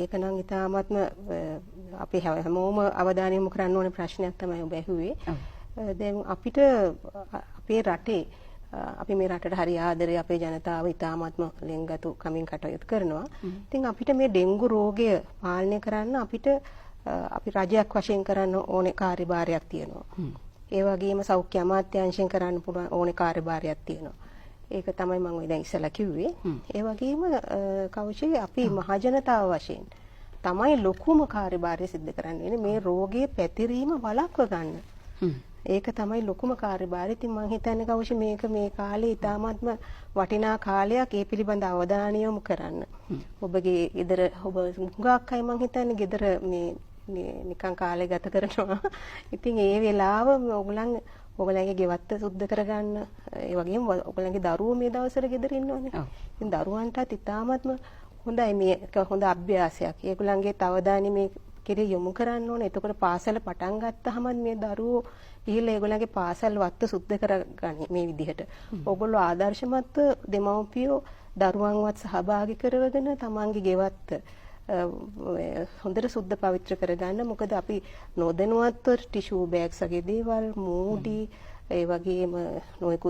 ඒක නම් ඉතාමත්ම අපි හැමෝම අවධානය යොමු කරන්න ඕනේ ප්‍රශ්නයක් තමයි ඔබ ඇහුවේ. දැන් අපිට අපේ රටේ අපි මේ රටට හරි ආදරේ අපේ ජනතාව ඉතාමත්ම ලෙන්ගතු කමින් කටයුතු කරනවා. ඉතින් අපිට මේ ඩෙන්ගු රෝගය පාලනය කරන්න අපිට අපි රජයක් වශයෙන් කරන්න ඕනේ කාර්යභාරයක් තියෙනවා. ඒ වගේම සෞඛ්‍ය අමාත්‍යාංශයෙන් කරන්න පුළුවන් ඕනේ කාර්යභාරයක් තියෙනවා. ඒක තමයි මම දැන් ඉස්සලා කිව්වේ. ඒ වගේම කෞෂි අපි මහජනතාව වශයෙන් තමයි ලොකුම කාර්යභාරය සිද්ධ කරන්නේ මේ රෝගයේ පැතිරීම වළක්ව ගන්න. ඒක තමයි ලොකුම කාර්යභාරය. ඉතින් මම හිතන්නේ කෞෂි මේක මේ කාලේ ඉතාමත්ම වටිනා කාලයක් ඒ පිළිබඳ අවධානය යොමු කරන්න. ඔබගේ ගෙදර ඔබ මුගක් අය මම හිතන්නේ ගෙදර මේ නිකන් කාලේ ගත කරනවා. ඉතින් ඒ වෙලාව ඔයගොල්ලන්ගේ ගෙවත්ත සුද්ධ කරගන්න. ඒ වගේම ඔයගොල්ලන්ගේ දරුවෝ මේ දවස්වල ගෙදර ඉන්නවනේ. ඉතින් දරුවන්ටත් ඉතාමත්ම හොඳයි මේක හොඳ අභ්‍යාසයක්. ඒගොල්ලන්ගේ අවධානය මේ කෙරේ යොමු කරන්න ඕනේ. එතකොට පාසල පටන් ගත්තාම මේ දරුවෝ ගිහිල්ලා ඒගොල්ලන්ගේ පාසල් වත්ත සුද්ධ කරගනි මේ විදිහට. ඕගොල්ලෝ ආදර්ශමත්ව දෙමව්පියෝ දරුවන්වත් සහභාගී කරවගෙන තමන්ගේ ගෙවත්ත හොඳට සුද්ධ පවිත්‍ර කරගන්න. මොකද අපි නොදැනුවත්ව ටිෂු බෑග්ස් වගේ දේවල් මූඩි ඒ වගේම නොයෙකුත්